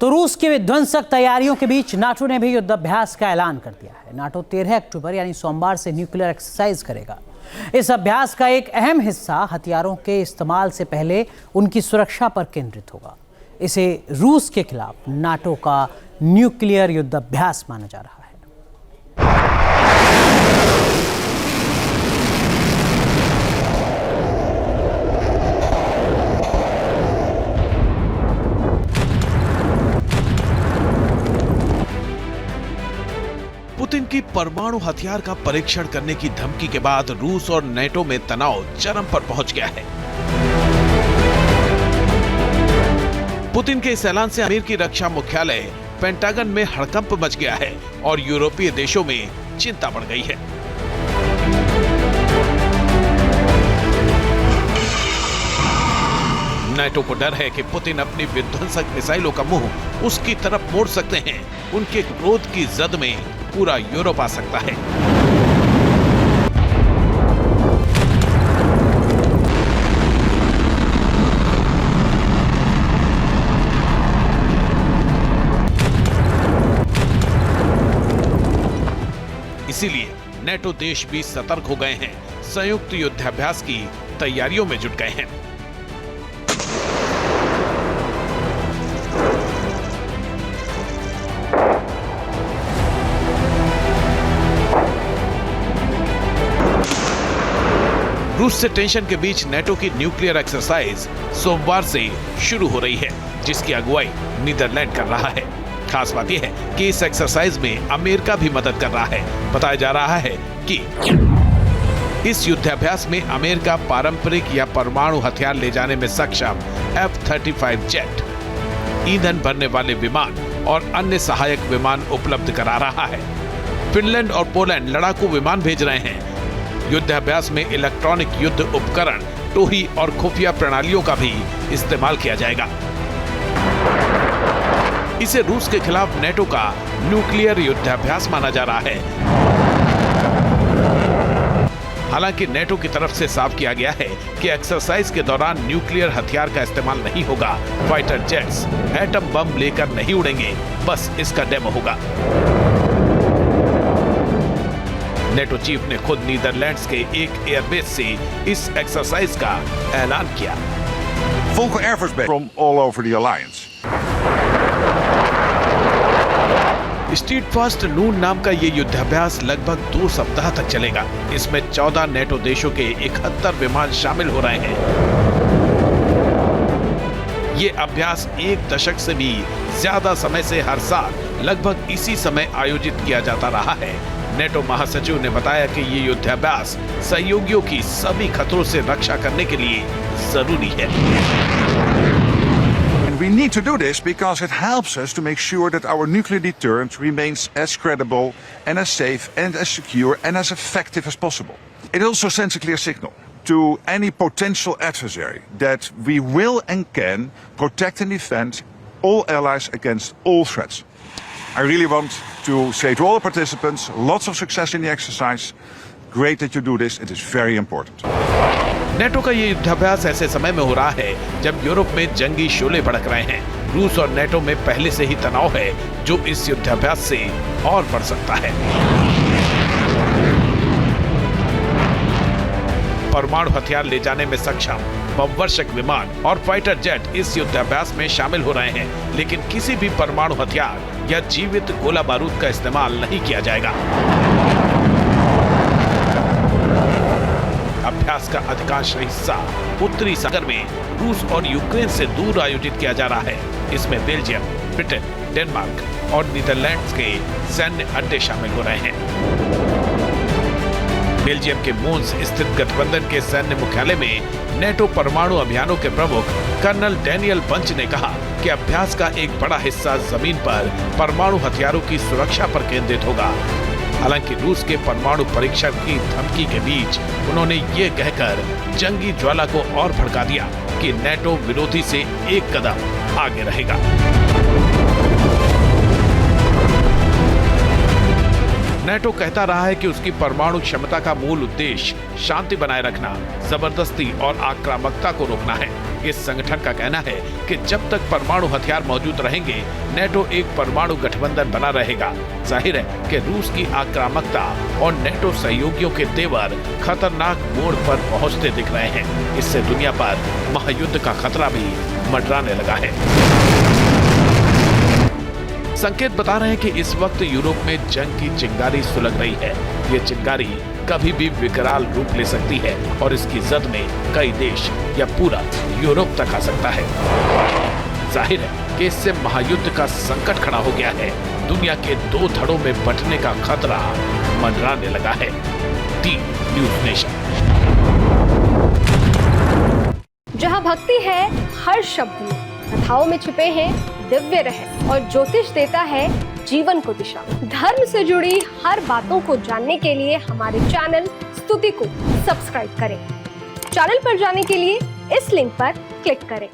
तो रूस की विध्वंसक तैयारियों के बीच नाटो ने भी युद्धाभ्यास का ऐलान कर दिया है। नाटो 13 अक्टूबर यानी सोमवार से न्यूक्लियर एक्सरसाइज करेगा। इस अभ्यास का एक अहम हिस्सा हथियारों के इस्तेमाल से पहले उनकी सुरक्षा पर केंद्रित होगा। इसे रूस के खिलाफ नाटो का न्यूक्लियर युद्धाभ्यास माना जा रहा है। पुतिन की परमाणु हथियार का परीक्षण करने की धमकी के बाद रूस और नाटो में तनाव चरम पर पहुंच गया है। पुतिन के इस ऐलान से अमेरिकी रक्षा मुख्यालय पेंटागन में हड़कंप मच गया है और यूरोपीय देशों में चिंता बढ़ गई है। नाटो को डर है कि पुतिन अपनी विध्वंसक मिसाइलों का मुंह उसकी तरफ मोड़ सकते हैं। उनके क्रोध की जद में पूरा यूरोप आ सकता है। इसीलिए नाटो देश भी सतर्क हो गए हैं, संयुक्त युद्धाभ्यास की तैयारियों में जुट गए हैं। रूस से टेंशन के बीच नाटो की न्यूक्लियर एक्सरसाइज सोमवार से शुरू हो रही है, जिसकी अगुवाई नीदरलैंड कर रहा है। खास बात यह है कि इस एक्सरसाइज में अमेरिका भी मदद कर रहा है। बताया जा रहा है कि इस युद्धाभ्यास में अमेरिका पारंपरिक या परमाणु हथियार ले जाने में सक्षम F-35 जेट, ईंधन भरने वाले विमान और अन्य सहायक विमान उपलब्ध करा रहा है। फिनलैंड और पोलैंड लड़ाकू विमान भेज रहे हैं। युद्धाभ्यास में इलेक्ट्रॉनिक युद्ध उपकरण, टोही और खुफिया प्रणालियों का भी इस्तेमाल किया जाएगा। इसे रूस के खिलाफ नाटो का न्यूक्लियर युद्धाभ्यास माना जा रहा है। हालांकि नाटो की तरफ से साफ किया गया है कि एक्सरसाइज के दौरान न्यूक्लियर हथियार का इस्तेमाल नहीं होगा। फाइटर जेट्स एटम बम लेकर नहीं उड़ेंगे, बस इसका डेमो होगा। नाटो चीफ ने खुद नीदरलैंड्स के एक एयरबेस से इस एक्सरसाइज का ऐलान किया। Volker Airforce from all over the alliance. Street fast noon नाम का ये युद्धाभ्यास लगभग 2 सप्ताह तक चलेगा। इसमें 14 नाटो देशों के 71 विमान शामिल हो रहे हैं। ये अभ्यास 1 दशक से भी ज्यादा समय से हर साल लगभग इसी समय आयोजित किया जाता रहा है। नाटो महासचिव ने बताया कि ये युद्धाभ्यास सहयोगियों की सभी खतरों से रक्षा करने के लिए जरूरी है। We need to do this because it helps us to make sure that our nuclear deterrent remains as credible and as safe and as secure and as effective as possible. It also sends a clear signal to any potential adversary that we will and can protect and defend all allies against all threats. I really want to say to all the participants, lots of success in the exercise. Great that you do this. It is very important. NATO का ये युद्धाभ्यास ऐसे समय में हो रहा है जब यूरोप में जंगी शोले भड़क रहे हैं। रूस और नाटो में पहले से ही तनाव है, जो इस युद्धाभ्यास से और बढ़ सकता है। परमाणु हथियार ले जाने में सक्षम बमवर्षक विमान और फाइटर जेट इस युद्धाभ्यास में शामिल हो रहे हैं, लेकिन किसी भी परमाणु हथियार या जीवित गोला बारूद का इस्तेमाल नहीं किया जाएगा। अभ्यास का अधिकांश हिस्सा उत्तरी सागर में रूस और यूक्रेन से दूर आयोजित किया जा रहा है। इसमें बेल्जियम, ब्रिटेन, डेनमार्क और नीदरलैंड्स के सैन्य अड्डे शामिल हो रहे हैं। बेल्जियम के मोन्स स्थित गठबंधन के सैन्य मुख्यालय में नाटो परमाणु अभियानों के प्रमुख कर्नल डैनियल बंच ने कहा कि अभ्यास का एक बड़ा हिस्सा जमीन पर परमाणु हथियारों की सुरक्षा पर केंद्रित होगा। हालांकि रूस के परमाणु परीक्षण की धमकी के बीच उन्होंने ये कहकर जंगी ज्वाला को और भड़का दिया कि नाटो विरोधी से एक कदम आगे रहेगा। नेटो कहता रहा है कि उसकी परमाणु क्षमता का मूल उद्देश्य शांति बनाए रखना, जबरदस्ती और आक्रामकता को रोकना है। इस संगठन का कहना है कि जब तक परमाणु हथियार मौजूद रहेंगे, नेटो एक परमाणु गठबंधन बना रहेगा। जाहिर है कि रूस की आक्रामकता और नेटो सहयोगियों के तेवर खतरनाक मोड़ पर पहुंचते दिख रहे हैं। इससे दुनिया पर महायुद्ध का खतरा भी मंडराने लगा है। संकेत बता रहे हैं कि इस वक्त यूरोप में जंग की चिंगारी सुलग रही है। ये चिंगारी कभी भी विकराल रूप ले सकती है और इसकी जद में कई देश या पूरा यूरोप तक आ सकता है। जाहिर है कि इससे महायुद्ध का संकट खड़ा हो गया है। दुनिया के दो धड़ों में बंटने का खतरा मंडराने लगा है। दी न्यूज़ नेशन। जहां भक्ति है हर शब्द में, कथाओं में छुपे हैं दिव्य रहस्य और ज्योतिष देता है जीवन को दिशा। धर्म से जुड़ी हर बातों को जानने के लिए हमारे चैनल स्तुति को सब्सक्राइब करें। चैनल पर जाने के लिए इस लिंक पर क्लिक करें।